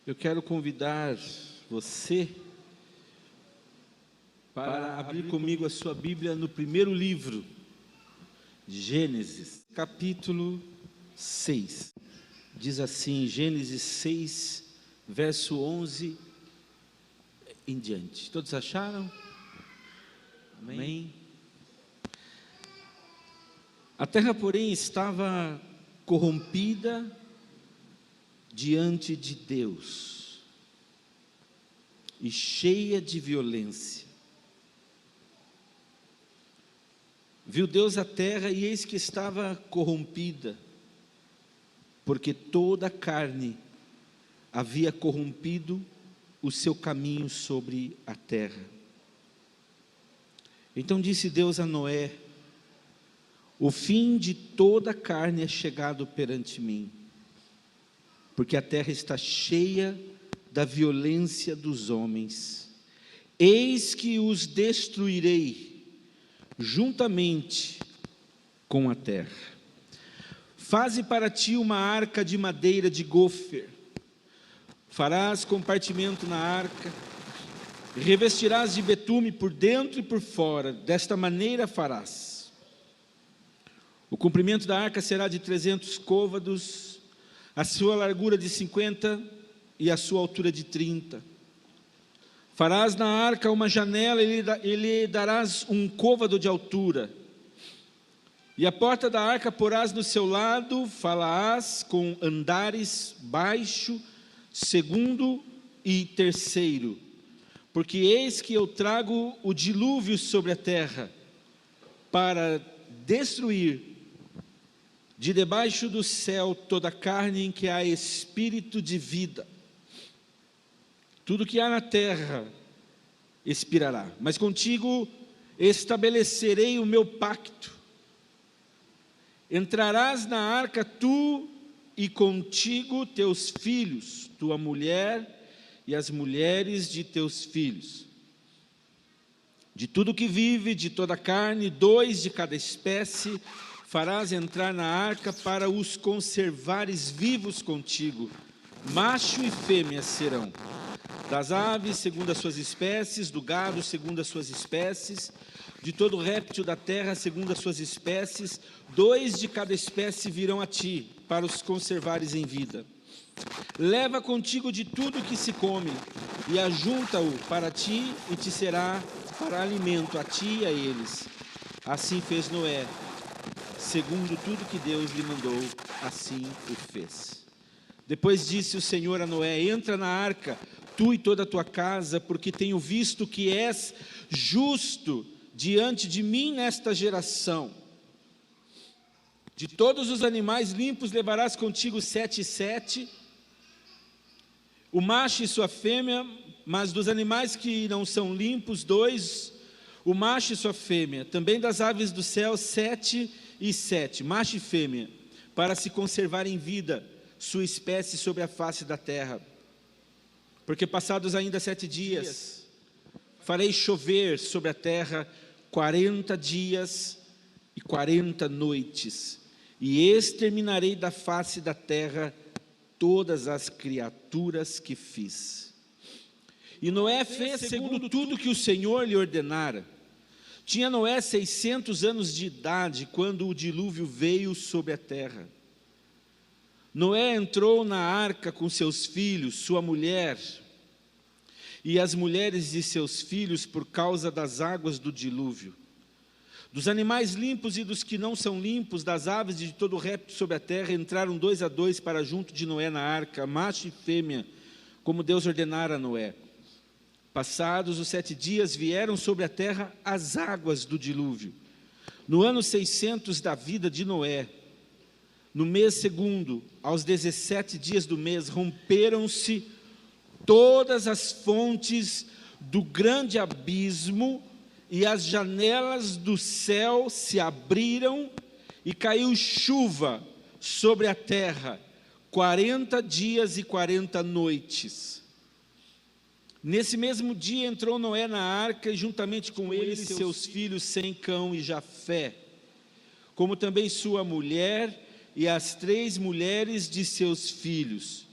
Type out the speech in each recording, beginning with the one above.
Eu quero convidar você para abrir comigo a sua Bíblia no primeiro livro, Gênesis, capítulo 6. Diz assim, Gênesis 6, verso 11 em diante. Todos acharam? Amém. A terra, porém, estava corrompida diante de Deus e cheia de violência. Viu Deus a terra e eis que estava corrompida, porque toda a carne havia corrompido o seu caminho sobre a terra. Então disse Deus a Noé: o fim de toda a carne é chegado perante mim, porque a terra está cheia da violência dos homens. Eis que os destruirei juntamente com a terra. Faze para ti uma arca de madeira de gofer. Farás compartimento na arca, revestirás de betume por dentro e por fora, desta maneira farás. O comprimento da arca será de 300 côvados, a sua largura de 50 e a sua altura de 30. Farás na arca uma janela e lhe darás um côvado de altura. E a porta da arca porás no seu lado, falarás com andares baixo, segundo e terceiro. Porque eis que eu trago o dilúvio sobre a terra, para destruir de debaixo do céu toda a carne em que há espírito de vida. Tudo que há na terra expirará, mas contigo estabelecerei o meu pacto. Entrarás na arca tu e contigo teus filhos, tua mulher e as mulheres de teus filhos. De tudo que vive, de toda a carne, 2 de cada espécie, farás entrar na arca para os conservares vivos contigo. Macho e fêmea serão. Das aves, segundo as suas espécies, do gado, segundo as suas espécies, de todo réptil da terra, segundo as suas espécies, 2 de cada espécie virão a ti, para os conservares em vida. Leva contigo de tudo que se come, e ajunta-o para ti, e te será para alimento a ti e a eles. Assim fez Noé. Segundo tudo que Deus lhe mandou, assim o fez. Depois disse o Senhor a Noé: entra na arca, tu e toda a tua casa, porque tenho visto que és justo diante de mim nesta geração. De todos os animais limpos levarás contigo 7 e 7, o macho e sua fêmea, mas dos animais que não são limpos, 2, o macho e sua fêmea. Também das aves do céu, 7 e 7, macho e fêmea, para se conservar em vida sua espécie sobre a face da terra. Porque passados ainda 7 dias, farei chover sobre a terra 40 dias e 40 noites, e exterminarei da face da terra todas as criaturas que fiz. E Noé fez segundo tudo que o Senhor lhe ordenara. Tinha Noé 600 anos de idade quando o dilúvio veio sobre a terra. Noé entrou na arca com seus filhos, sua mulher e as mulheres de seus filhos por causa das águas do dilúvio. Dos animais limpos e dos que não são limpos, das aves e de todo o réptil sobre a terra, entraram 2 a 2 para junto de Noé na arca, macho e fêmea, como Deus ordenara a Noé. Passados os 7 dias, vieram sobre a terra as águas do dilúvio. No ano 600 da vida de Noé, no mês segundo, aos 17 dias do mês, romperam-se todas as fontes do grande abismo, e as janelas do céu se abriram, e caiu chuva sobre a terra, 40 dias e 40 noites. Nesse mesmo dia entrou Noé na arca, e juntamente com ele seus filhos Sem, Cão e Jafé, como também sua mulher e as 3 mulheres de seus filhos.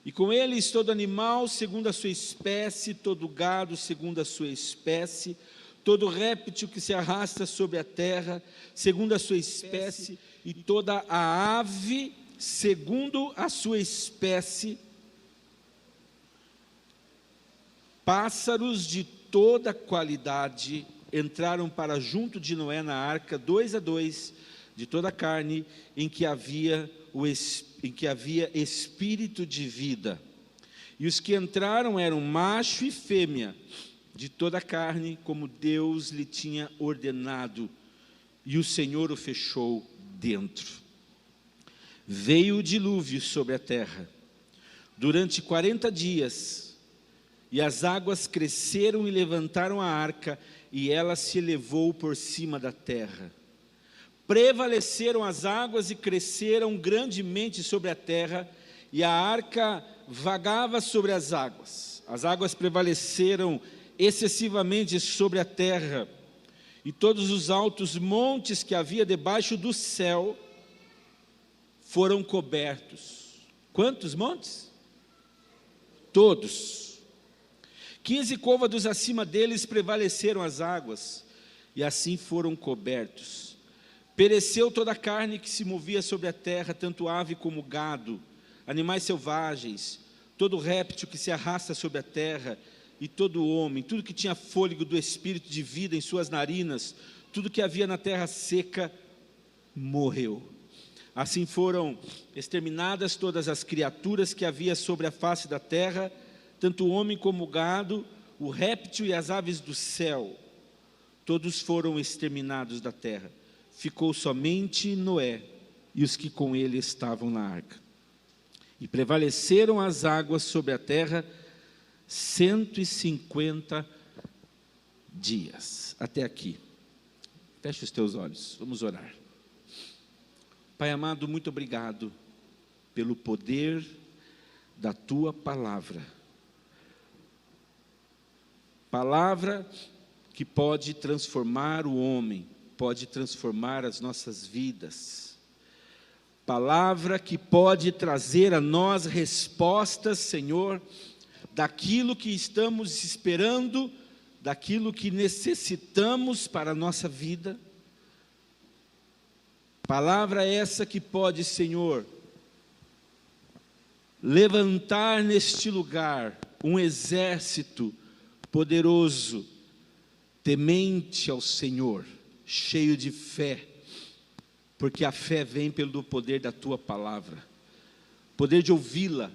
E com eles todo animal segundo a sua espécie, todo gado segundo a sua espécie, todo réptil que se arrasta sobre a terra segundo a sua espécie, e toda a ave segundo a sua espécie, pássaros de toda qualidade entraram para junto de Noé na arca, 2 a 2, de toda a carne em que havia espírito de vida. E os que entraram eram macho e fêmea, de toda a carne, como Deus lhe tinha ordenado, e o Senhor o fechou dentro. Veio o dilúvio sobre a terra, durante 40 dias, e as águas cresceram e levantaram a arca, e ela se elevou por cima da terra. Prevaleceram as águas e cresceram grandemente sobre a terra, e a arca vagava sobre as águas prevaleceram excessivamente sobre a terra, e todos os altos montes que havia debaixo do céu foram cobertos. Quantos montes? Todos. 15 côvados acima deles prevaleceram as águas, e assim foram cobertos. Pereceu toda a carne que se movia sobre a terra, tanto ave como gado, animais selvagens, todo réptil que se arrasta sobre a terra, e todo homem, tudo que tinha fôlego do espírito de vida em suas narinas, tudo que havia na terra seca, morreu. Assim foram exterminadas todas as criaturas que havia sobre a face da terra, tanto o homem como o gado, o réptil e as aves do céu, todos foram exterminados da terra. Ficou somente Noé e os que com ele estavam na arca. E prevaleceram as águas sobre a terra 150 dias. Até aqui. Feche os teus olhos, vamos orar. Pai amado, muito obrigado pelo poder da Tua palavra. Palavra que pode transformar o homem, pode transformar as nossas vidas. Palavra que pode trazer a nós respostas, Senhor, daquilo que estamos esperando, daquilo que necessitamos para a nossa vida. Palavra essa que pode, Senhor, levantar neste lugar um exército poderoso, temente ao Senhor, cheio de fé, porque a fé vem pelo poder da Tua palavra, poder de ouvi-la,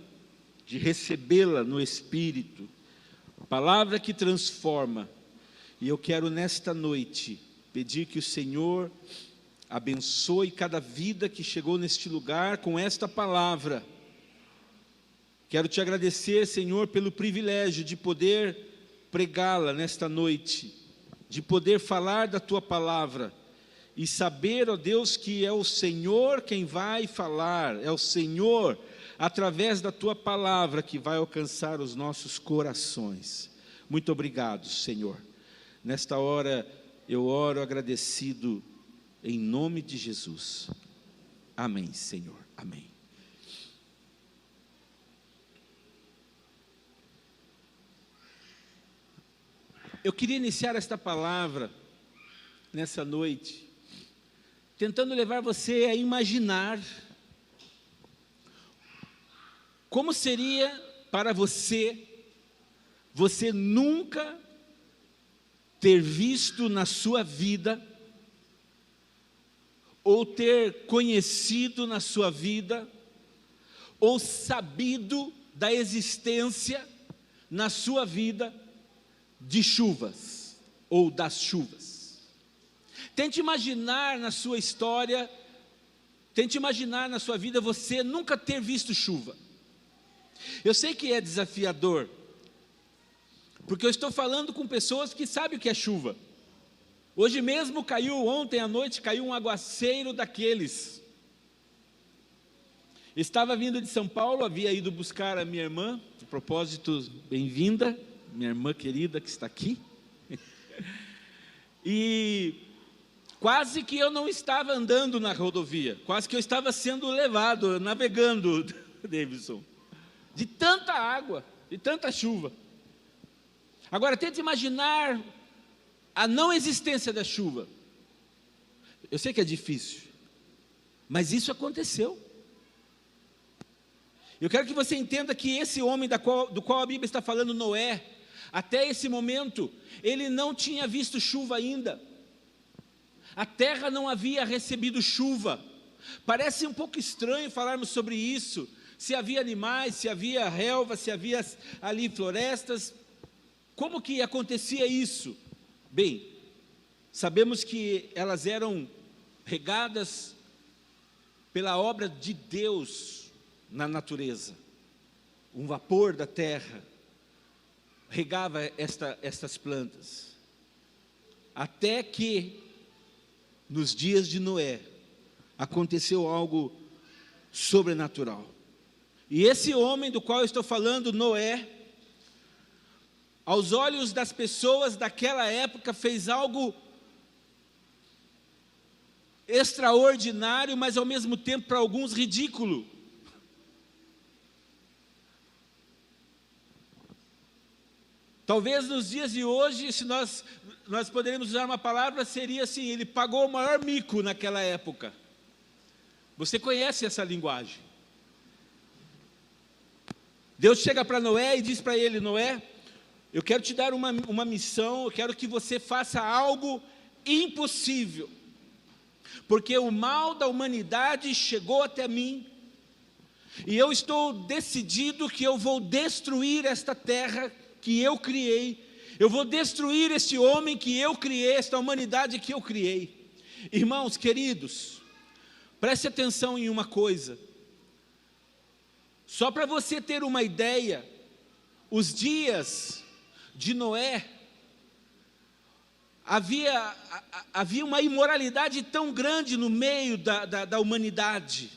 de recebê-la no Espírito, palavra que transforma. E eu quero nesta noite pedir que o Senhor abençoe cada vida que chegou neste lugar com esta palavra. Quero te agradecer, Senhor, pelo privilégio de poder pregá-la nesta noite, de poder falar da Tua palavra e saber, ó Deus, que é o Senhor quem vai falar, é o Senhor, através da Tua palavra, que vai alcançar os nossos corações. Muito obrigado, Senhor. Nesta hora eu oro agradecido em nome de Jesus. Amém, Senhor. Amém. Eu queria iniciar esta palavra nessa noite, tentando levar você a imaginar como seria para você nunca ter visto na sua vida, ou ter conhecido na sua vida, ou sabido da existência na sua vida de chuvas, ou das chuvas. Tente imaginar na sua história, tente imaginar na sua vida você nunca ter visto chuva. Eu sei que é desafiador, porque eu estou falando com pessoas que sabem o que é chuva. Hoje mesmo caiu, ontem à noite caiu um aguaceiro daqueles. Estava vindo de São Paulo, havia ido buscar a minha irmã, de propósito, bem-vinda, minha irmã querida que está aqui. E quase que eu não estava andando na rodovia, quase que eu estava sendo levado, navegando, Davidson. de tanta água, de tanta chuva. Agora, tente imaginar a não existência da chuva. Eu sei que é difícil, mas isso aconteceu. Eu quero que você entenda que esse homem do qual a Bíblia está falando, Noé, até esse momento, ele não tinha visto chuva ainda. A terra não havia recebido chuva. Parece um pouco estranho falarmos sobre isso, se havia animais, se havia relva, se havia ali florestas. Como que acontecia isso? Bem, sabemos que elas eram regadas pela obra de Deus na natureza. Um vapor da terra regava estas plantas. Até que, nos dias de Noé, aconteceu algo sobrenatural. E esse homem do qual eu estou falando, Noé, aos olhos das pessoas daquela época, fez algo extraordinário, mas ao mesmo tempo para alguns ridículo. Talvez nos dias de hoje, se nós poderíamos usar uma palavra, seria assim: ele pagou o maior mico naquela época. Você conhece essa linguagem. Deus chega para Noé e diz para ele: Noé, eu quero te dar uma missão, eu quero que você faça algo impossível, porque o mal da humanidade chegou até mim, e eu estou decidido que eu vou destruir esta terra que eu criei, eu vou destruir este homem que eu criei, esta humanidade que eu criei. Irmãos queridos, preste atenção em uma coisa, só para você ter uma ideia, os dias de Noé, havia uma imoralidade tão grande no meio da humanidade,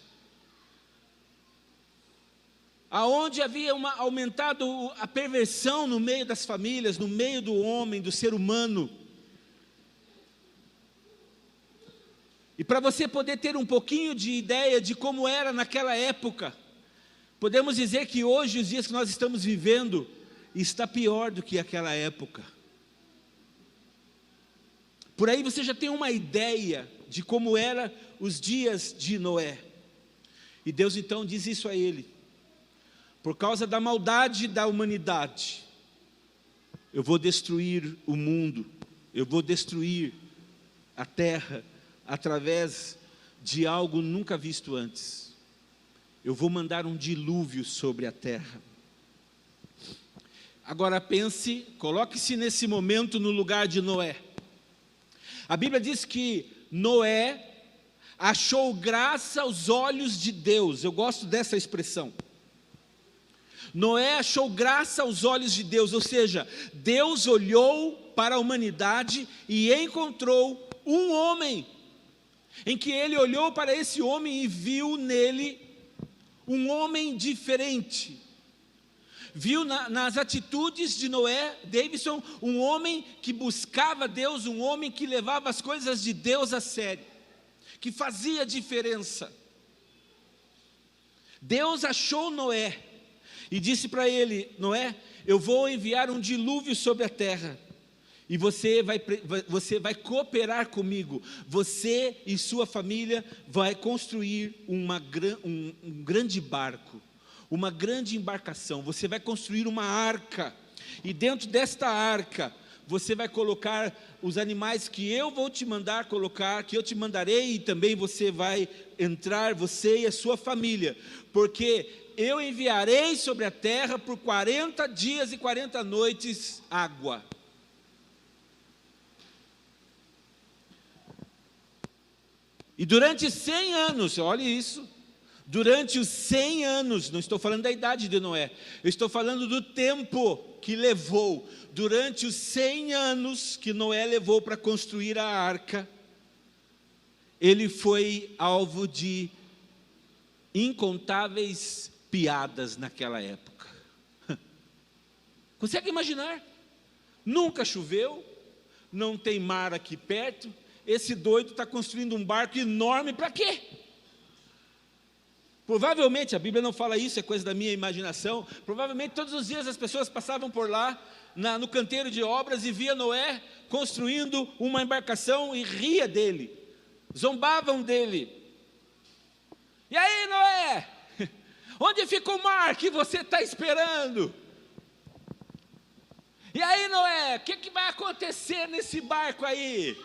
aonde havia aumentado a perversão no meio das famílias, no meio do homem, do ser humano. E para você poder ter um pouquinho de ideia de como era naquela época, podemos dizer que hoje, os dias que nós estamos vivendo, está pior do que aquela época. Por aí você já tem uma ideia de como eram os dias de Noé. E Deus então diz isso a ele: por causa da maldade da humanidade, eu vou destruir o mundo, eu vou destruir a terra, através de algo nunca visto antes. Eu vou mandar um dilúvio sobre a terra. Agora pense, coloque-se nesse momento no lugar de Noé. A Bíblia diz que Noé achou graça aos olhos de Deus. Eu gosto dessa expressão. Noé achou graça aos olhos de Deus, ou seja, Deus olhou para a humanidade e encontrou um homem, em que ele olhou para esse homem e viu nele um homem diferente. Viu nas atitudes de Noé, Davidson, um homem que buscava Deus, um homem que levava as coisas de Deus a sério, que fazia diferença. Deus achou Noé e disse para ele: Noé, eu vou enviar um dilúvio sobre a terra, e você vai cooperar comigo, você e sua família vai construir um grande barco, uma grande embarcação, você vai construir uma arca, e dentro desta arca, você vai colocar os animais que eu vou te mandar colocar, que eu te mandarei, e também você vai entrar, você e a sua família, porque eu enviarei sobre a terra por 40 dias e 40 noites água. E durante 100 anos, olha isso, durante os 100 anos, não estou falando da idade de Noé, eu estou falando do tempo que levou, durante os 100 anos que Noé levou para construir a arca, ele foi alvo de incontáveis piadas naquela época. Consegue imaginar? Nunca choveu, não tem mar aqui perto, esse doido está construindo um barco enorme para quê? Provavelmente, a Bíblia não fala isso, é coisa da minha imaginação, provavelmente todos os dias as pessoas passavam por lá, no canteiro de obras, e via Noé construindo uma embarcação e ria dele, zombavam dele. E aí, Noé, onde fica o mar que você está esperando? E aí, Noé, o que vai acontecer nesse barco aí?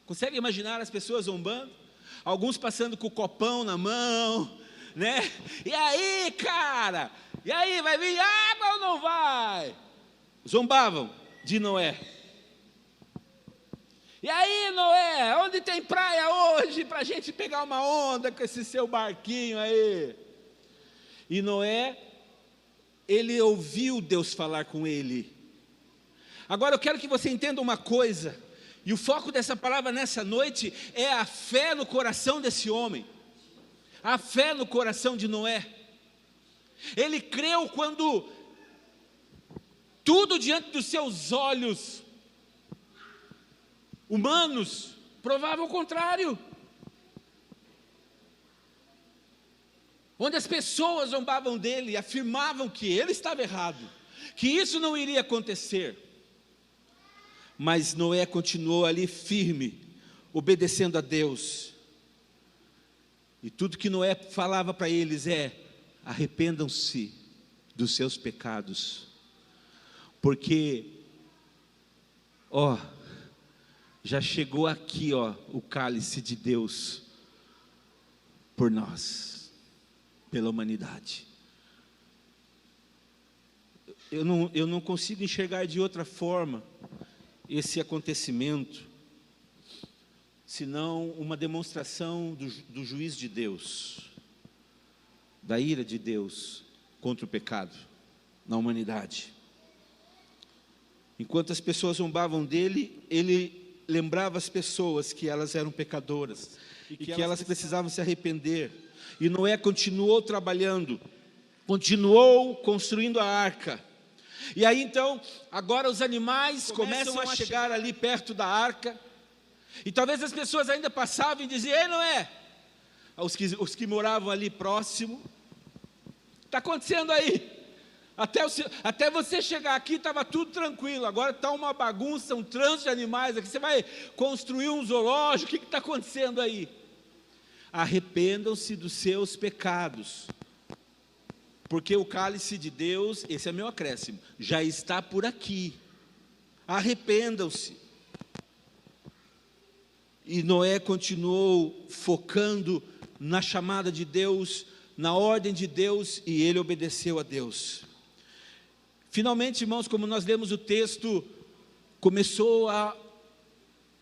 Consegue imaginar as pessoas zombando? Alguns passando com o copão na mão, né? E aí, cara? E aí, vai vir água ou não vai? Zombavam de Noé. E aí, Noé, onde tem praia hoje para a gente pegar uma onda com esse seu barquinho aí? E Noé, ele ouviu Deus falar com ele. Agora eu quero que você entenda uma coisa, e o foco dessa palavra nessa noite é a fé no coração desse homem, a fé no coração de Noé. Ele creu quando tudo diante dos seus olhos humanos provava o contrário. Onde as pessoas zombavam dele, afirmavam que ele estava errado, que isso não iria acontecer. Mas Noé continuou ali firme, obedecendo a Deus. E tudo que Noé falava para eles é: arrependam-se dos seus pecados, porque, já chegou aqui, o cálice de Deus por nós, pela humanidade. Eu não consigo enxergar de outra forma esse acontecimento, senão uma demonstração do juízo de Deus, da ira de Deus contra o pecado na humanidade. Enquanto as pessoas zombavam dele, ele lembrava as pessoas que elas eram pecadoras e que elas precisavam se arrepender. E Noé continuou trabalhando, continuou construindo a arca. E aí então, agora os animais começam a chegar ali perto da arca, e talvez as pessoas ainda passavam e diziam: ei, Noé, os que moravam ali próximo, o que está acontecendo aí? Até você chegar aqui estava tudo tranquilo, agora está uma bagunça, um trânsito de animais aqui, você vai construir um zoológico, o que está acontecendo aí? Arrependam-se dos seus pecados, porque o cálice de Deus, esse é meu acréscimo, já está por aqui. Arrependam-se. E Noé continuou focando na chamada de Deus, na ordem de Deus, e ele obedeceu a Deus. Finalmente, irmãos, como nós lemos o texto,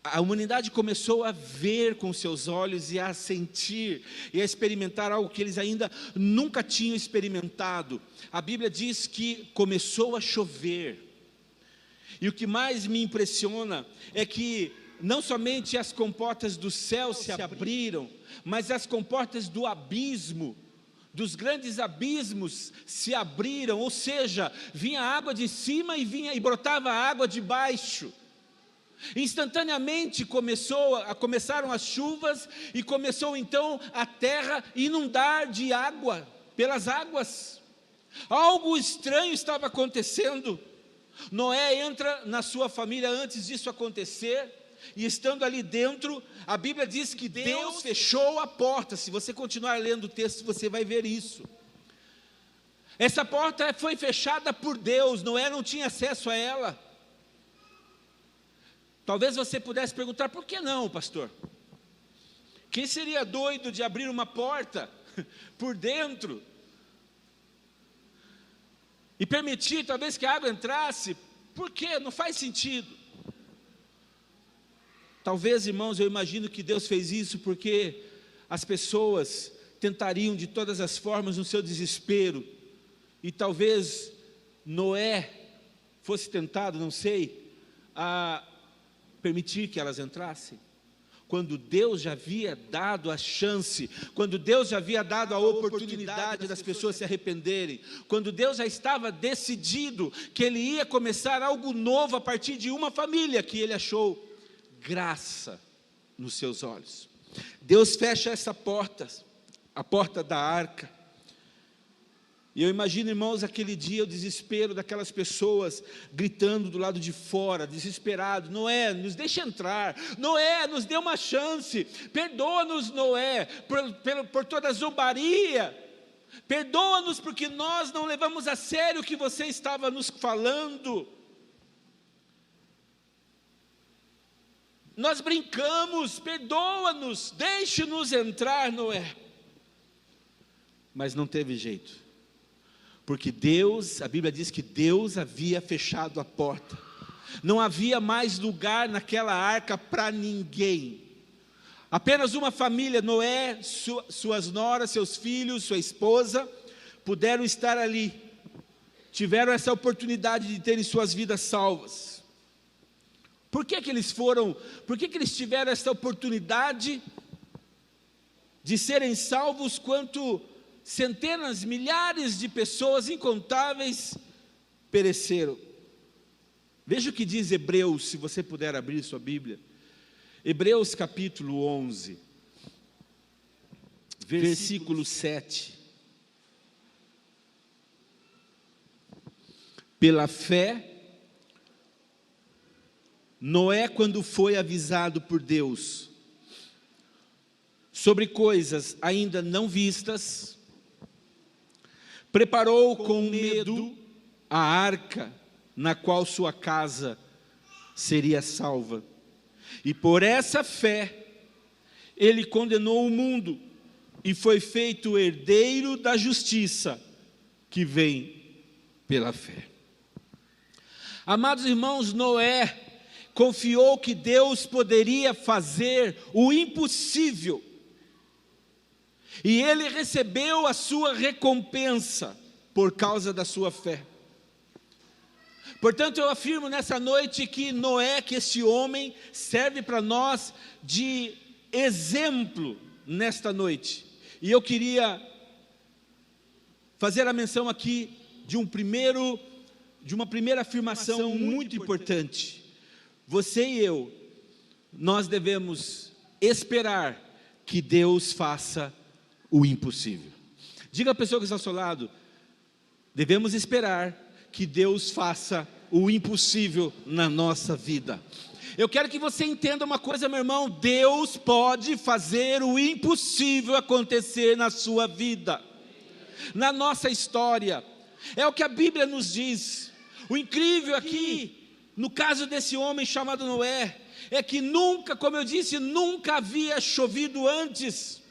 a humanidade começou a ver com seus olhos e a sentir e a experimentar algo que eles ainda nunca tinham experimentado. A Bíblia diz que começou a chover. E o que mais me impressiona é que não somente as comportas do céu se abriram, mas as comportas do abismo, dos grandes abismos se abriram, ou seja, vinha água de cima e brotava água de baixo. Instantaneamente começaram as chuvas e começou então a terra inundar de água, pelas águas. Algo estranho estava acontecendo. Noé entra na sua família antes disso acontecer, e estando ali dentro, a Bíblia diz que Deus fechou a porta. Se você continuar lendo o texto, você vai ver isso. Essa porta foi fechada por Deus, Noé não tinha acesso a ela. Talvez você pudesse perguntar: por que não, pastor? Quem seria doido de abrir uma porta por dentro e permitir talvez que a água entrasse? Por quê? Não faz sentido. Talvez, irmãos, eu imagino que Deus fez isso porque as pessoas tentariam de todas as formas no seu desespero, e talvez Noé fosse tentado, não sei, a permitir que elas entrassem, quando Deus já havia dado a chance, quando Deus já havia dado a oportunidade das pessoas se arrependerem, quando Deus já estava decidido que Ele ia começar algo novo a partir de uma família que Ele achou graça nos seus olhos. Deus fecha essa porta, a porta da arca. E eu imagino, irmãos, aquele dia, o desespero daquelas pessoas gritando do lado de fora, desesperado: Noé, nos deixa entrar, Noé, nos dê uma chance, perdoa-nos, Noé, por toda a zombaria, perdoa-nos porque nós não levamos a sério o que você estava nos falando, nós brincamos, perdoa-nos, deixe-nos entrar, Noé. Mas não teve jeito. Porque Deus, a Bíblia diz que Deus havia fechado a porta. Não havia mais lugar naquela arca para ninguém. Apenas uma família, Noé, suas noras, seus filhos, sua esposa, puderam estar ali. Tiveram essa oportunidade de terem suas vidas salvas. Por que eles tiveram essa oportunidade de serem salvos, quanto centenas, milhares de pessoas incontáveis pereceram? Veja o que diz Hebreus, se você puder abrir sua Bíblia. Hebreus capítulo 11, versículo 7. Pela fé, Noé, quando foi avisado por Deus sobre coisas ainda não vistas, preparou com medo a arca na qual sua casa seria salva. E por essa fé, ele condenou o mundo e foi feito herdeiro da justiça que vem pela fé. Amados irmãos, Noé confiou que Deus poderia fazer o impossível. E ele recebeu a sua recompensa por causa da sua fé. Portanto, eu afirmo nessa noite que Noé, que este homem, serve para nós de exemplo nesta noite. E eu queria fazer a menção aqui de uma primeira afirmação muito importante. Você e eu, nós devemos esperar que Deus faça o impossível. Diga à pessoa que está ao seu lado: devemos esperar que Deus faça o impossível na nossa vida. Eu quero que você entenda uma coisa, meu irmão: Deus pode fazer o impossível acontecer na sua vida, na nossa história. É o que a Bíblia nos diz. O incrível aqui, no caso desse homem chamado Noé, é que nunca, como eu disse, nunca havia chovido antes.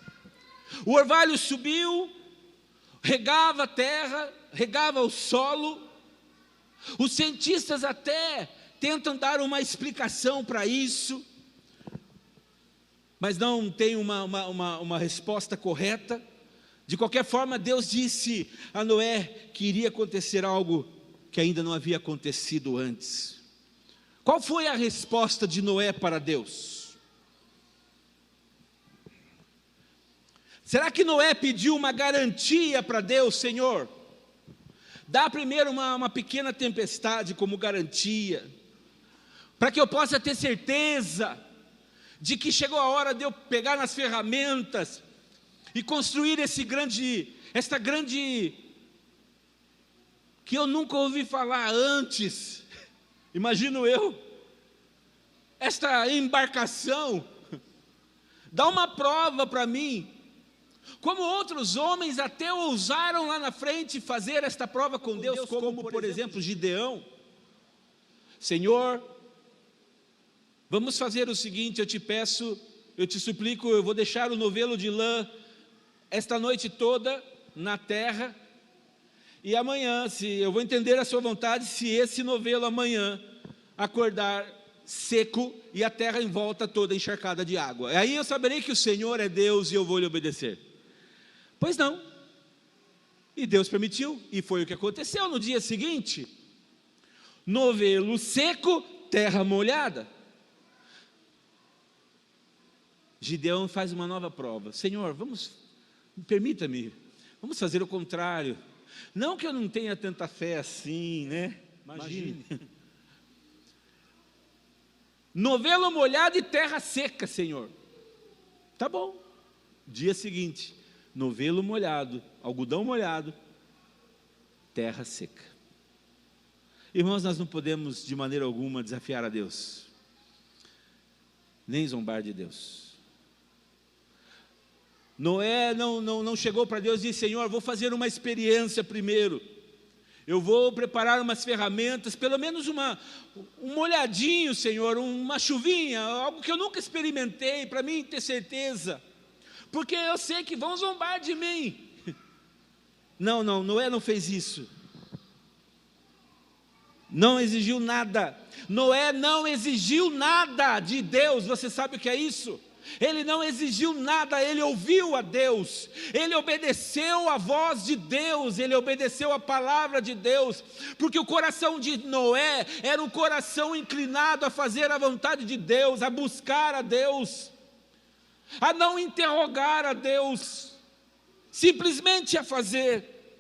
O orvalho subiu, regava a terra, regava o solo. Os cientistas até tentam dar uma explicação para isso, mas não tem uma resposta correta. De qualquer forma, Deus disse a Noé que iria acontecer algo que ainda não havia acontecido antes. Qual foi a resposta de Noé para Deus? Será que Noé pediu uma garantia para Deus? Senhor, dá primeiro uma pequena tempestade como garantia, para que eu possa ter certeza de que chegou a hora de eu pegar nas ferramentas e construir esta grande, que eu nunca ouvi falar antes, imagino eu, esta embarcação. Dá uma prova para mim, como outros homens até ousaram lá na frente fazer esta prova com Deus, como por exemplo Gideão. Senhor, vamos fazer o seguinte, eu te peço, eu te suplico, eu vou deixar o novelo de lã esta noite toda na terra, e amanhã, se eu vou entender a sua vontade, se esse novelo amanhã acordar seco e a terra em volta toda encharcada de água, aí eu saberei que o Senhor é Deus e eu vou lhe obedecer. Pois não, e Deus permitiu, e foi o que aconteceu no dia seguinte. Novelo seco, terra molhada. Gideão faz uma nova prova. Senhor, permita-me, vamos fazer o contrário. Não que eu não tenha tanta fé assim, né? Imagine. Novelo molhado e terra seca, Senhor. Tá bom. Dia seguinte, novelo molhado, algodão molhado, terra seca. Irmãos, nós não podemos de maneira alguma desafiar a Deus, nem zombar de Deus. Noé não chegou para Deus e disse: Senhor, vou fazer uma experiência primeiro. Eu vou preparar umas ferramentas, pelo menos um molhadinho, Senhor, uma chuvinha, algo que eu nunca experimentei, para mim ter certeza. Porque eu sei que vão zombar de mim. Não, Noé não fez isso. Não exigiu nada. Noé não exigiu nada de Deus. Você sabe o que é isso? Ele não exigiu nada, ele ouviu a Deus, ele obedeceu a voz de Deus, ele obedeceu a palavra de Deus, porque o coração de Noé era um coração inclinado a fazer a vontade de Deus, a buscar a Deus, a não interrogar a Deus, simplesmente a fazer.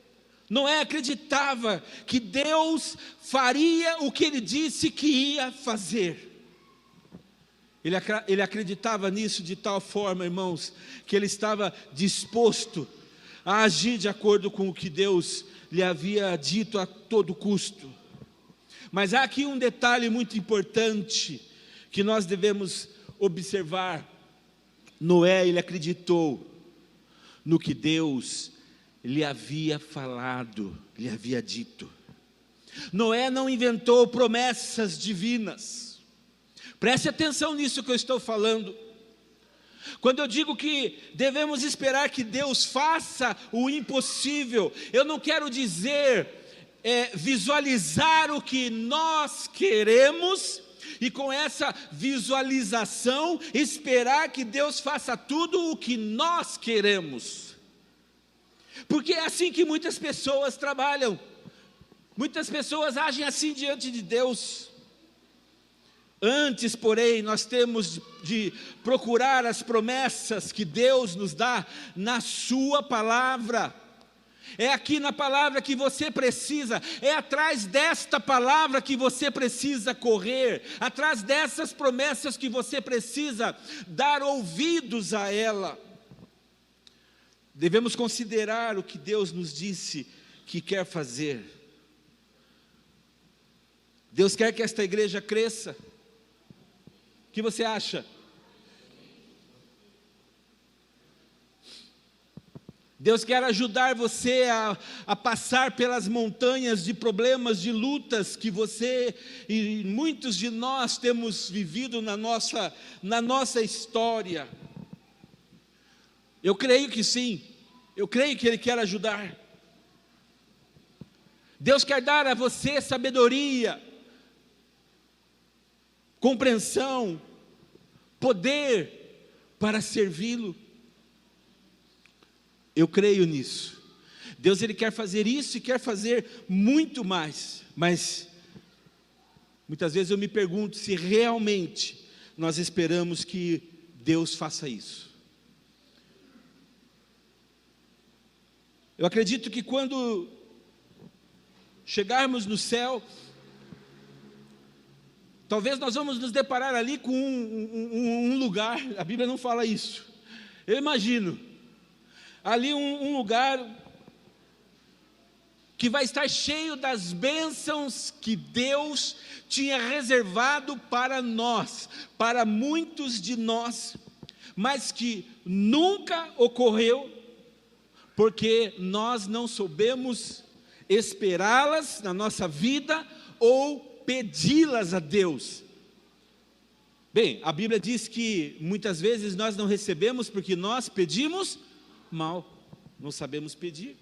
Noé acreditava que Deus faria o que ele disse que ia fazer. Ele acreditava nisso de tal forma, irmãos, que ele estava disposto a agir de acordo com o que Deus lhe havia dito a todo custo. Mas há aqui um detalhe muito importante que nós devemos observar. Noé, ele acreditou no que Deus lhe havia falado, lhe havia dito. Noé não inventou promessas divinas. Preste atenção nisso que eu estou falando. Quando eu digo que devemos esperar que Deus faça o impossível, eu não quero dizer visualizar o que nós queremos, e com essa visualização, esperar que Deus faça tudo o que nós queremos. Porque é assim que muitas pessoas trabalham. Muitas pessoas agem assim diante de Deus. Antes, porém, nós temos de procurar as promessas que Deus nos dá na sua palavra. É aqui na palavra que você precisa, é atrás desta palavra que você precisa correr, atrás dessas promessas que você precisa dar ouvidos a ela. Devemos considerar o que Deus nos disse que quer fazer. Deus quer que esta igreja cresça. O que você acha? Deus quer ajudar você a passar pelas montanhas de problemas, de lutas que você e muitos de nós temos vivido na nossa história. Eu creio que sim, eu creio que Ele quer ajudar. Deus quer dar a você sabedoria, compreensão, poder para servi-lo. Eu creio nisso. Deus, Ele quer fazer isso e quer fazer muito mais. Mas muitas vezes eu me pergunto se realmente nós esperamos que Deus faça isso. Eu acredito que quando chegarmos no céu, talvez nós vamos nos deparar ali com um lugar, a Bíblia não fala isso, eu imagino, ali um lugar que vai estar cheio das bênçãos que Deus tinha reservado para nós, para muitos de nós, mas que nunca ocorreu, porque nós não soubemos esperá-las na nossa vida ou pedi-las a Deus. Bem, a Bíblia diz que muitas vezes nós não recebemos porque nós pedimos mal, não sabemos pedir.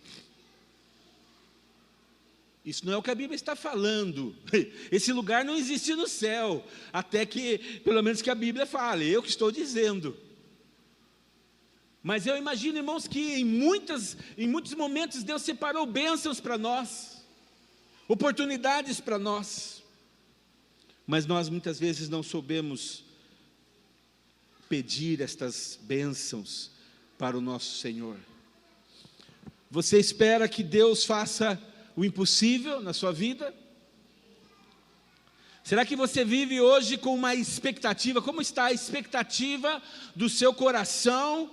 Isso não é o que a Bíblia está falando. Esse lugar não existe no céu, até que, pelo menos que a Bíblia fale, eu que estou dizendo. Mas eu imagino, irmãos, que em muitos momentos Deus separou bênçãos para nós, oportunidades para nós, mas nós muitas vezes não soubemos pedir estas bênçãos para o nosso Senhor. Você espera que Deus faça o impossível na sua vida? Será que você vive hoje com uma expectativa? Como está a expectativa do seu coração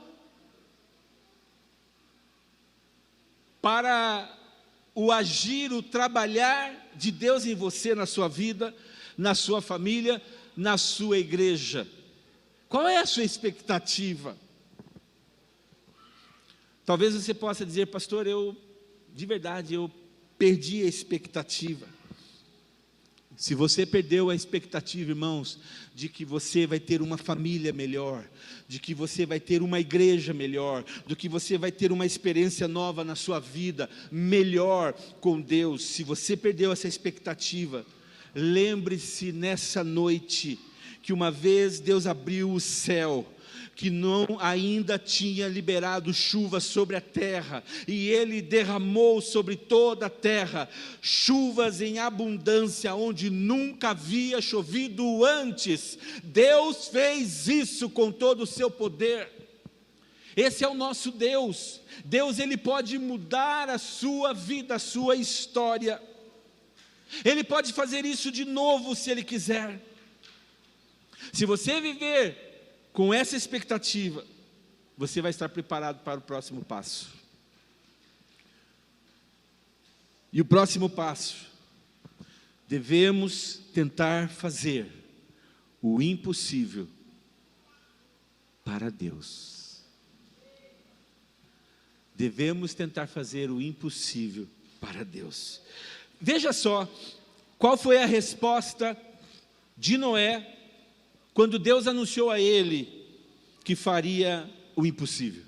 para o agir, o trabalhar de Deus em você, na sua vida, na sua família, na sua igreja? Qual é a sua expectativa? Talvez você possa dizer: pastor, de verdade, eu perdi a expectativa. Se você perdeu a expectativa, irmãos, de que você vai ter uma família melhor, de que você vai ter uma igreja melhor, de que você vai ter uma experiência nova na sua vida, melhor com Deus, se você perdeu essa expectativa, lembre-se nessa noite, que uma vez Deus abriu o céu, que não ainda tinha liberado chuva sobre a terra, e Ele derramou sobre toda a terra, chuvas em abundância, onde nunca havia chovido antes. Deus fez isso com todo o seu poder. Esse é o nosso Deus. Deus, Ele pode mudar a sua vida, a sua história. Ele pode fazer isso de novo, se Ele quiser. Se você viver com essa expectativa, você vai estar preparado para o próximo passo. E o próximo passo, devemos tentar fazer o impossível para Deus. Devemos tentar fazer o impossível para Deus. Veja só, qual foi a resposta de Noé, quando Deus anunciou a ele que faria o impossível.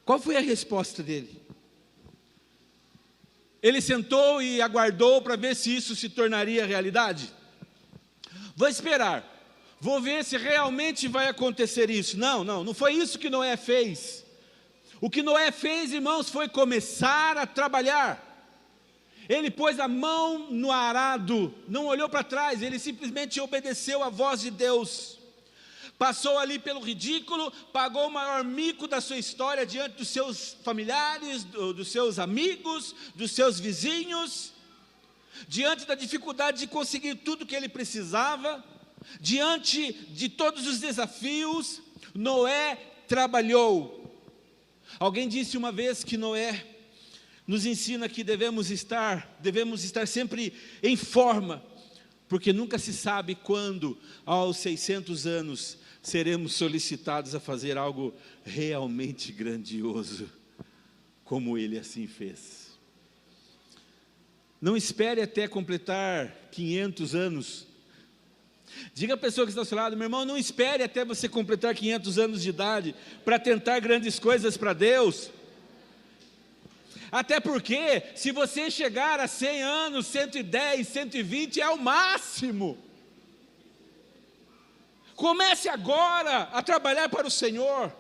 Qual foi a resposta dele? Ele sentou e aguardou para ver se isso se tornaria realidade? Vou esperar, vou ver se realmente vai acontecer isso. Não foi isso que Noé fez. O que Noé fez, irmãos, foi começar a trabalhar. Ele pôs a mão no arado, não olhou para trás, ele simplesmente obedeceu à voz de Deus. Passou ali pelo ridículo, pagou o maior mico da sua história diante dos seus familiares, dos seus amigos, dos seus vizinhos, diante da dificuldade de conseguir tudo que ele precisava, diante de todos os desafios, Noé trabalhou. Alguém disse uma vez que Noé nos ensina que devemos estar sempre em forma, porque nunca se sabe quando, aos 600 anos, seremos solicitados a fazer algo realmente grandioso, como ele assim fez. Não espere até completar 500 anos. Diga à pessoa que está ao seu lado: meu irmão, não espere até você completar 500 anos de idade para tentar grandes coisas para Deus. Até porque, se você chegar a 100 anos, 110, 120, é o máximo. Comece agora a trabalhar para o Senhor.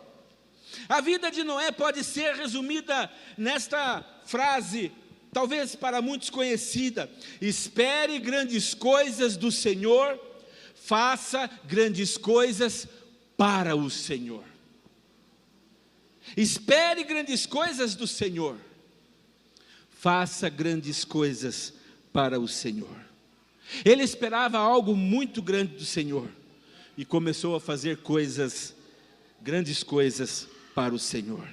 A vida de Noé pode ser resumida nesta frase, talvez para muitos conhecida: espere grandes coisas do Senhor, faça grandes coisas para o Senhor. Espere grandes coisas do Senhor, faça grandes coisas para o Senhor. Ele esperava algo muito grande do Senhor e começou a fazer grandes coisas para o Senhor.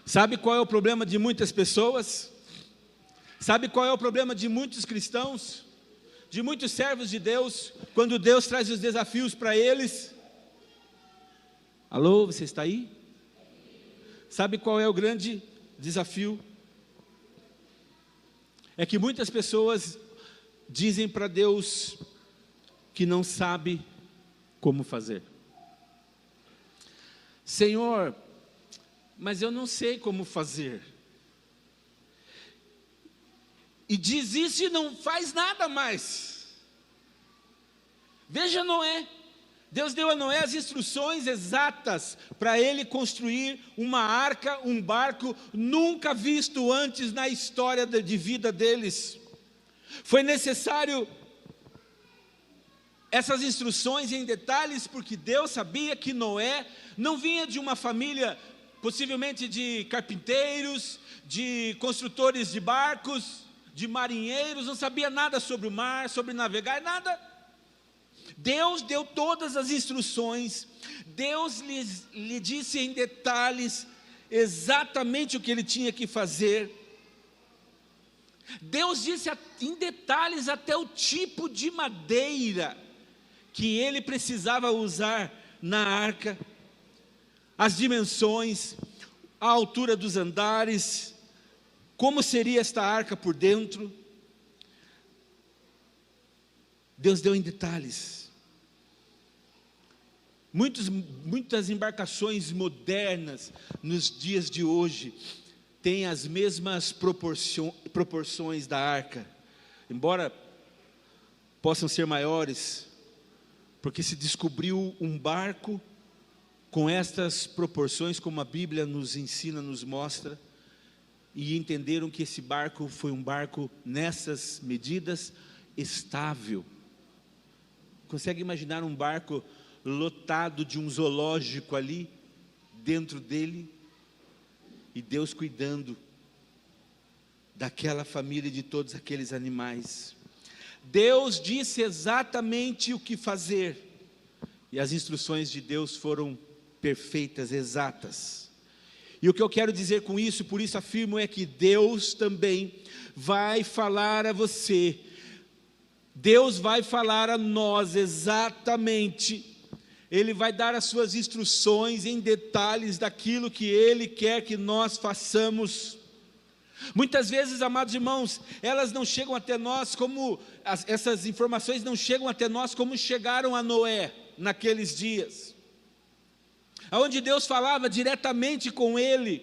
Sabe qual é o problema de muitas pessoas? Sabe qual é o problema de muitos cristãos? De muitos servos de Deus, quando Deus traz os desafios para eles? Alô, você está aí? Sabe qual é o grande desafio? É que muitas pessoas dizem para Deus que não sabe como fazer. Senhor, mas eu não sei como fazer. E diz isso e não faz nada mais. Veja Noé. Deus deu a Noé as instruções exatas para ele construir uma arca, um barco nunca visto antes na história de vida deles. Foi necessário essas instruções em detalhes, porque Deus sabia que Noé não vinha de uma família, possivelmente de carpinteiros, de construtores de barcos, de marinheiros, não sabia nada sobre o mar, sobre navegar, nada. Deus deu todas as instruções, Deus lhe disse em detalhes exatamente o que ele tinha que fazer. Deus disse em detalhes até o tipo de madeira que ele precisava usar na arca, as dimensões, a altura dos andares, como seria esta arca por dentro. Deus deu em detalhes. Muitas embarcações modernas nos dias de hoje têm as mesmas proporções da arca, embora possam ser maiores, porque se descobriu um barco com estas proporções, como a Bíblia nos ensina, nos mostra, e entenderam que esse barco foi um barco nessas medidas estável. Consegue imaginar um barco lotado de um zoológico ali, dentro dele, e Deus cuidando daquela família e de todos aqueles animais. Deus disse exatamente o que fazer, e as instruções de Deus foram perfeitas, exatas. E o que eu quero dizer com isso, por isso afirmo, é que Deus também vai falar a você, Deus vai falar a nós exatamente, Ele vai dar as suas instruções em detalhes daquilo que Ele quer que nós façamos. Muitas vezes, amados irmãos, elas não chegam até nós como, essas informações não chegam até nós como chegaram a Noé naqueles dias, onde Deus falava diretamente com ele.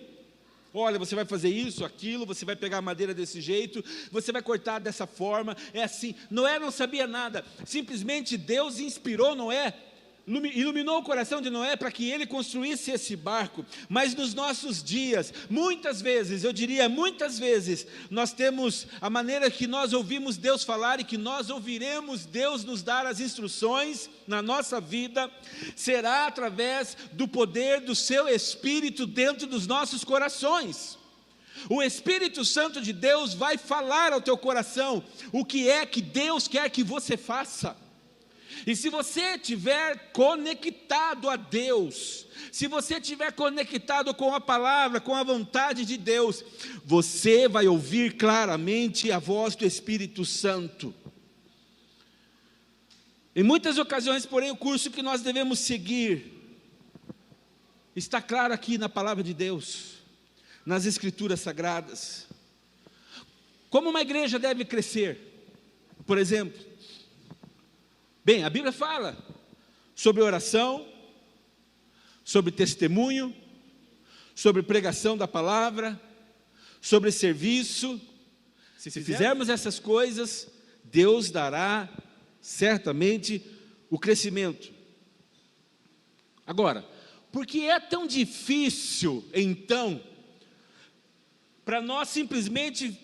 Olha, você vai fazer isso, aquilo, você vai pegar a madeira desse jeito, você vai cortar dessa forma, é assim. Noé não sabia nada, simplesmente Deus inspirou Noé, iluminou o coração de Noé para que ele construísse esse barco. Mas nos nossos dias, muitas vezes, eu diria muitas vezes, nós temos a maneira que nós ouvimos Deus falar e que nós ouviremos Deus nos dar as instruções na nossa vida, será através do poder do seu Espírito dentro dos nossos corações. O Espírito Santo de Deus vai falar ao teu coração o que é que Deus quer que você faça. E se você estiver conectado a Deus, se você estiver conectado com a palavra, com a vontade de Deus, você vai ouvir claramente a voz do Espírito Santo. Em muitas ocasiões, porém, o curso que nós devemos seguir está claro aqui na palavra de Deus, nas Escrituras Sagradas. Como uma igreja deve crescer, por exemplo? Bem, a Bíblia fala sobre oração, sobre testemunho, sobre pregação da palavra, sobre serviço. Se fizermos essas coisas, Deus dará certamente o crescimento. Agora, por que é tão difícil, então, para nós simplesmente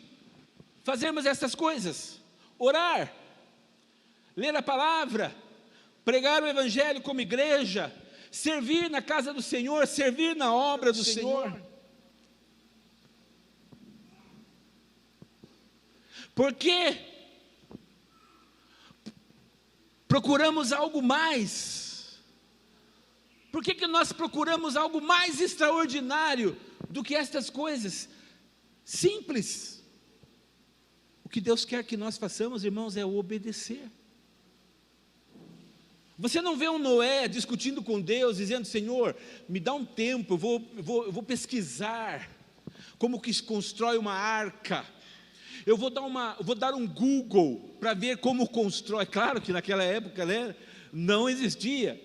fazermos essas coisas? Orar, ler a palavra, pregar o evangelho como igreja, servir na casa do Senhor, servir na obra do Senhor. Por que procuramos algo mais? Por que nós procuramos algo mais extraordinário do que estas coisas simples? O que Deus quer que nós façamos, irmãos, é obedecer. Você não vê um Noé discutindo com Deus, dizendo: Senhor, me dá um tempo, eu vou pesquisar como que se constrói uma arca, eu vou dar um Google para ver como constrói. Claro que naquela época, né, não existia,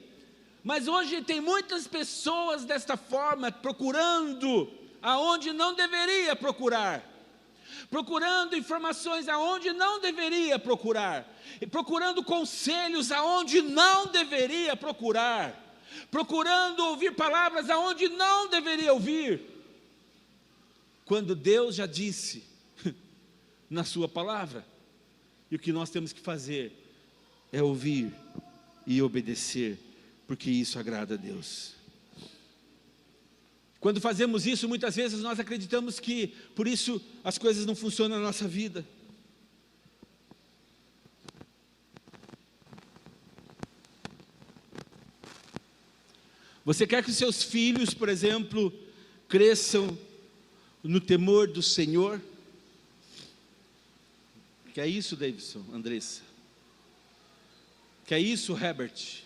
mas hoje tem muitas pessoas desta forma, procurando aonde não deveria procurar, procurando informações aonde não deveria procurar, e procurando conselhos aonde não deveria procurar, procurando ouvir palavras aonde não deveria ouvir, quando Deus já disse na sua palavra. E o que nós temos que fazer é ouvir e obedecer, porque isso agrada a Deus. Quando fazemos isso, muitas vezes nós acreditamos que por isso as coisas não funcionam na nossa vida. Você quer que os seus filhos, por exemplo, cresçam no temor do Senhor. Que é isso, Davidson, Andressa? Que é isso, Herbert?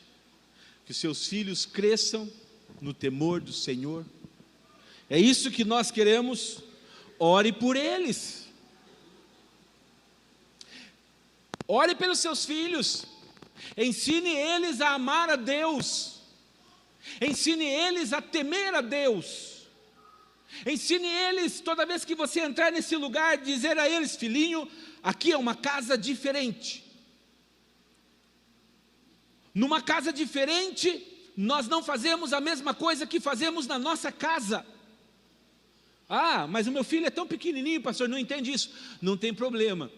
Que os seus filhos cresçam no temor do Senhor. É isso que nós queremos. Ore por eles. Ore pelos seus filhos. Ensine eles a amar a Deus. Ensine eles a temer a Deus. Ensine eles, toda vez que você entrar nesse lugar, dizer a eles: filhinho, aqui é uma casa diferente. Numa casa diferente, nós não fazemos a mesma coisa que fazemos na nossa casa. Ah, mas o meu filho é tão pequenininho, pastor, não entende isso. Não tem problema.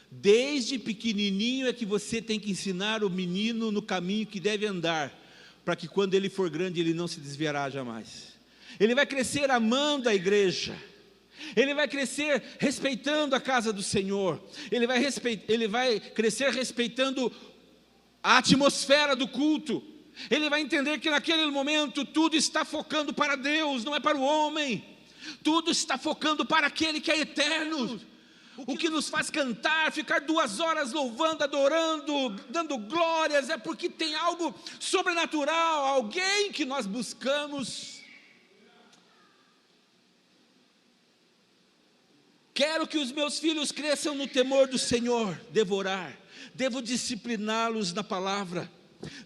Desde pequenininho é que você tem que ensinar o menino no caminho que deve andar, para que quando ele for grande, ele não se desviará jamais. Ele vai crescer amando a igreja. Ele vai crescer respeitando a casa do Senhor. Ele vai crescer respeitando a atmosfera do culto. Ele vai entender que naquele momento tudo está focando para Deus, não é para o homem. Tudo está focando para aquele que é eterno. O que nos faz cantar, ficar 2 horas louvando, adorando, dando glórias, é porque tem algo sobrenatural, alguém que nós buscamos. Quero que os meus filhos cresçam no temor do Senhor. Devo orar, devo discipliná-los na palavra,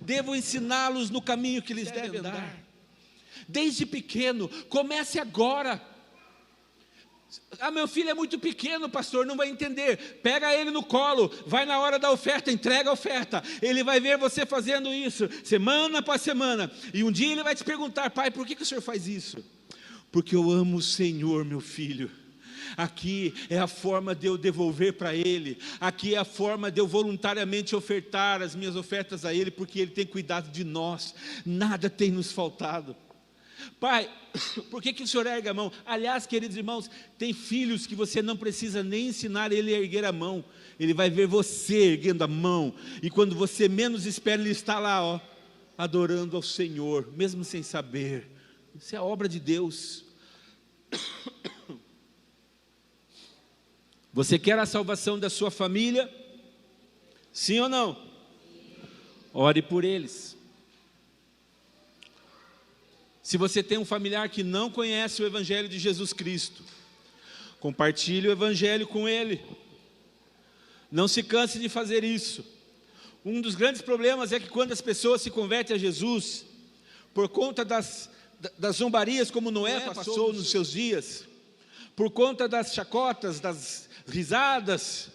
devo ensiná-los no caminho que eles devem andar. Desde pequeno, comece agora. Ah, meu filho é muito pequeno, pastor, não vai entender. Pega ele no colo, vai na hora da oferta, entrega a oferta. Ele vai ver você fazendo isso, semana após semana. E um dia ele vai te perguntar: pai, por que o senhor faz isso? Porque eu amo o Senhor, meu filho. Aqui é a forma de eu devolver para Ele. Aqui é a forma de eu voluntariamente ofertar as minhas ofertas a Ele, porque Ele tem cuidado de nós. Nada tem nos faltado. Pai, por que o senhor ergue a mão? Aliás, queridos irmãos, tem filhos que você não precisa nem ensinar ele a erguer a mão. Ele vai ver você erguendo a mão. E quando você menos espera, ele está lá, ó, adorando ao Senhor, mesmo sem saber. Isso é obra de Deus. Você quer a salvação da sua família? Sim ou não? Ore por eles. Se você tem um familiar que não conhece o Evangelho de Jesus Cristo, compartilhe o Evangelho com ele. Não se canse de fazer isso. Um dos grandes problemas é que quando as pessoas se convertem a Jesus, por conta das zombarias como Noé passou nos seus dias, por conta das chacotas, das risadas,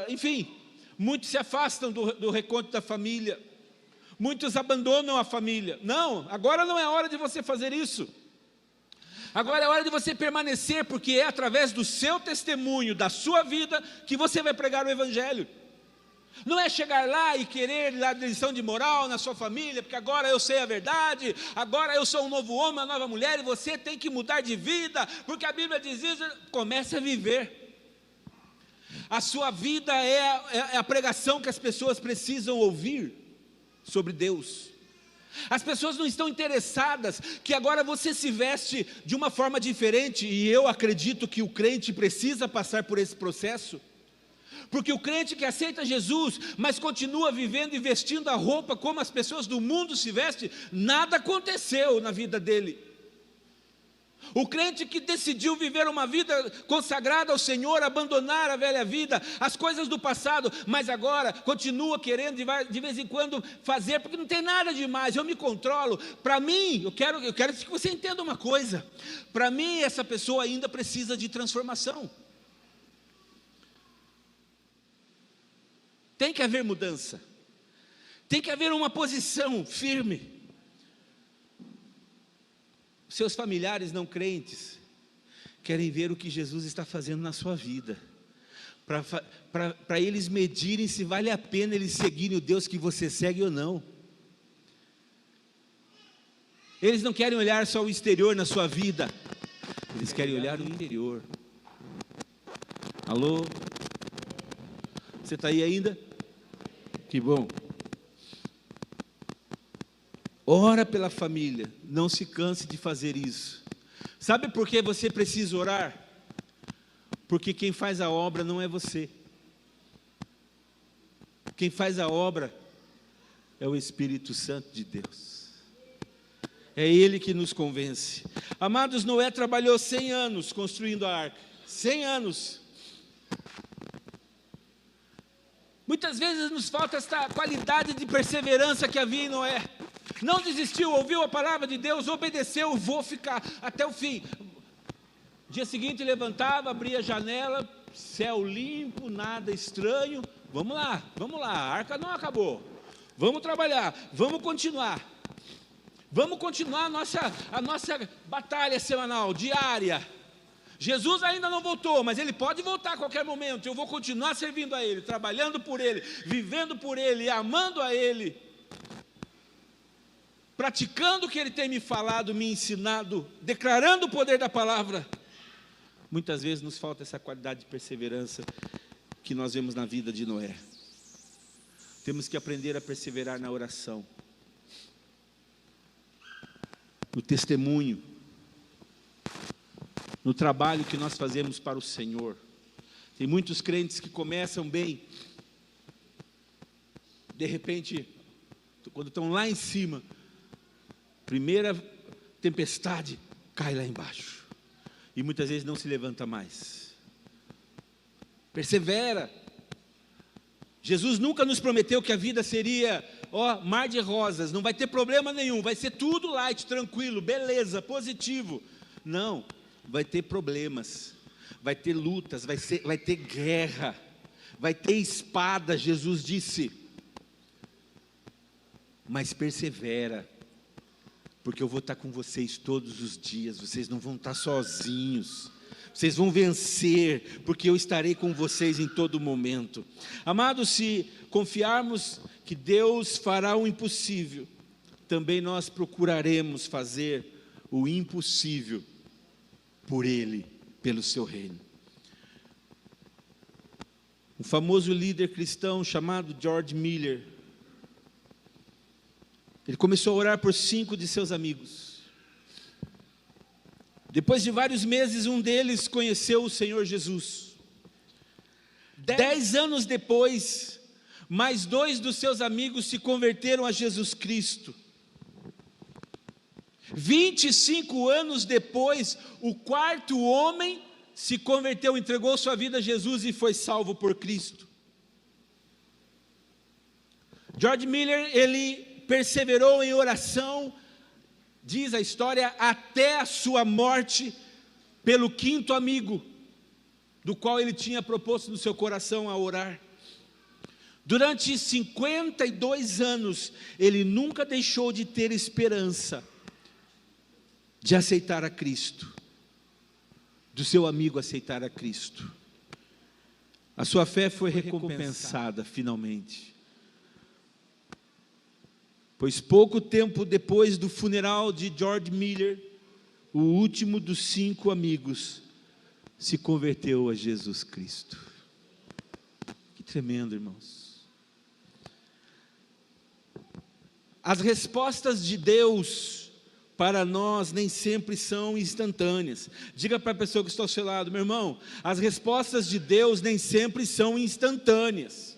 enfim, muitos se afastam do reconto da família. Muitos abandonam a família. Não, agora não é hora de você fazer isso. Agora é hora de você permanecer, porque é através do seu testemunho, da sua vida, que você vai pregar o Evangelho. Não é chegar lá e querer dar lição de moral na sua família, porque agora eu sei a verdade, agora eu sou um novo homem, uma nova mulher, e você tem que mudar de vida, porque a Bíblia diz isso. Comece a viver. A sua vida é a pregação que as pessoas precisam ouvir sobre Deus. As pessoas não estão interessadas que agora você se veste de uma forma diferente, e eu acredito que o crente precisa passar por esse processo, porque o crente que aceita Jesus, mas continua vivendo e vestindo a roupa como as pessoas do mundo se vestem, nada aconteceu na vida dele. O crente que decidiu viver uma vida consagrada ao Senhor, abandonar a velha vida, as coisas do passado, mas agora continua querendo de vez em quando fazer, porque não tem nada demais, eu me controlo. Para mim, eu quero que você entenda uma coisa, para mim essa pessoa ainda precisa de transformação. Tem que haver mudança, tem que haver uma posição firme. Seus familiares não crentes querem ver o que Jesus está fazendo na sua vida, para eles medirem se vale a pena eles seguirem o Deus que você segue ou não. Eles não querem olhar só o exterior na sua vida, eles querem olhar o interior. Alô? Você está aí ainda? Que bom. Ora pela família, não se canse de fazer isso. Sabe por que você precisa orar? Porque quem faz a obra não é você. Quem faz a obra é o Espírito Santo de Deus. É Ele que nos convence. Amados, Noé trabalhou 100 anos construindo a arca. 100 anos. Muitas vezes nos falta esta qualidade de perseverança que havia em Noé. Não desistiu, ouviu a palavra de Deus, obedeceu, vou ficar até o fim. Dia seguinte levantava, abria a janela, céu limpo, nada estranho. Vamos lá, a arca não acabou. Vamos trabalhar, vamos continuar. Vamos continuar a nossa batalha semanal, diária. Jesus ainda não voltou, mas Ele pode voltar a qualquer momento. Eu vou continuar servindo a Ele, trabalhando por Ele, vivendo por Ele, amando a Ele, praticando o que Ele tem me falado, me ensinado, declarando o poder da palavra. Muitas vezes nos falta essa qualidade de perseverança que nós vemos na vida de Noé. Temos que aprender a perseverar na oração, no testemunho, no trabalho que nós fazemos para o Senhor. Tem muitos crentes que começam bem, de repente, quando estão lá em cima, primeira tempestade, cai lá embaixo, e muitas vezes não se levanta mais. Persevera. Jesus nunca nos prometeu que a vida seria, mar de rosas, não vai ter problema nenhum, vai ser tudo light, tranquilo, beleza, positivo. Não, vai ter problemas, vai ter lutas, vai ter guerra, vai ter espada, Jesus disse. Mas persevera, porque eu vou estar com vocês todos os dias, vocês não vão estar sozinhos. Vocês vão vencer, porque eu estarei com vocês em todo momento. Amados, se confiarmos que Deus fará o impossível, também nós procuraremos fazer o impossível por Ele, pelo seu reino. Um famoso líder cristão chamado George Miller, ele começou a orar por 5 de seus amigos. Depois de vários meses, um deles conheceu o Senhor Jesus. 10 anos depois, mais 2 dos seus amigos se converteram a Jesus Cristo. 25 anos depois, o 4º homem se converteu, entregou sua vida a Jesus e foi salvo por Cristo. George Miller, ele perseverou em oração, diz a história, até a sua morte, pelo 5º amigo, do qual ele tinha proposto no seu coração a orar. Durante 52 anos, ele nunca deixou de ter esperança de aceitar a Cristo, do seu amigo aceitar a Cristo. A sua fé foi recompensada finalmente. Pois pouco tempo depois do funeral de George Miller, o último dos 5 amigos se converteu a Jesus Cristo. Que tremendo, irmãos. As respostas de Deus para nós nem sempre são instantâneas. Diga para a pessoa que está ao seu lado: meu irmão, as respostas de Deus nem sempre são instantâneas.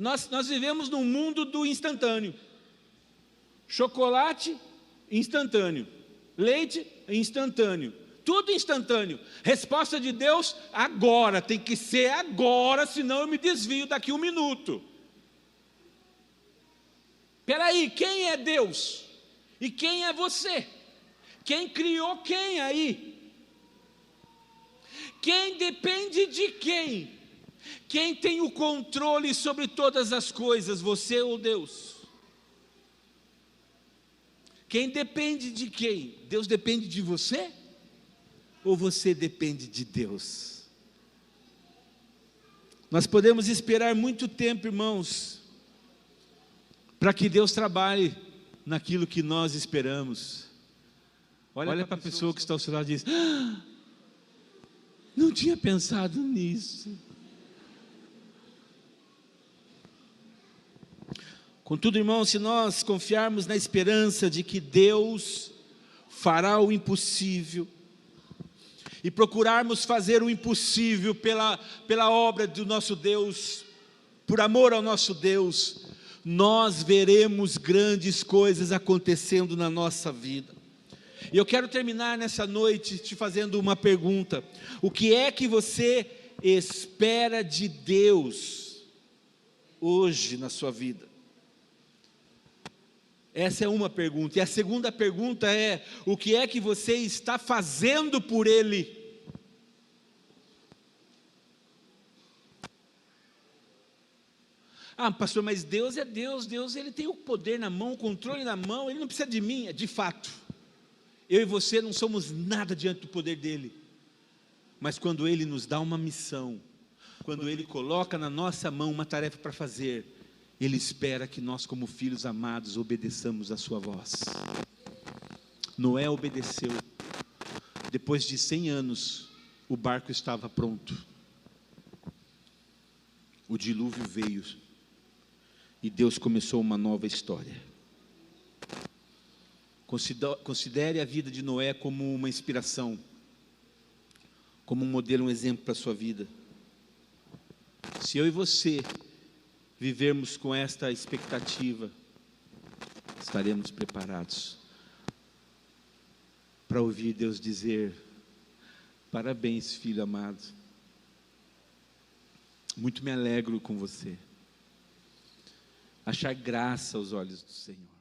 Nós vivemos num mundo do instantâneo. Chocolate, instantâneo. Leite, instantâneo. Tudo instantâneo. Resposta de Deus, agora. Tem que ser agora, senão eu me desvio daqui 1 minuto. Espera aí, quem é Deus? E quem é você? Quem criou quem aí? Quem depende de quem? Quem tem o controle sobre todas as coisas, você ou Deus? Quem depende de quem? Deus depende de você? Ou você depende de Deus? Nós podemos esperar muito tempo, irmãos, para que Deus trabalhe naquilo que nós esperamos. Olha para a pessoa que está ao seu lado e diz: não tinha pensado nisso. Contudo, irmãos, se nós confiarmos na esperança de que Deus fará o impossível, e procurarmos fazer o impossível pela obra do nosso Deus, por amor ao nosso Deus, nós veremos grandes coisas acontecendo na nossa vida. E eu quero terminar nessa noite te fazendo uma pergunta: o que é que você espera de Deus hoje na sua vida? Essa é uma pergunta. E a segunda pergunta é: o que é que você está fazendo por Ele? Ah, pastor, mas Deus é Deus. Deus, Ele tem o poder na mão, o controle na mão, Ele não precisa de mim. De fato, eu e você não somos nada diante do poder dEle. Mas quando Ele nos dá uma missão, quando Ele coloca na nossa mão uma tarefa para fazer, Ele espera que nós, como filhos amados, obedeçamos a sua voz. Noé obedeceu. Depois de 100 anos, o barco estava pronto. O dilúvio veio e Deus começou uma nova história. Considere a vida de Noé como uma inspiração, como um modelo, um exemplo para a sua vida. Se eu e você vivermos com esta expectativa, estaremos preparados para ouvir Deus dizer: parabéns, filho amado, muito me alegro com você. Achar graça aos olhos do Senhor.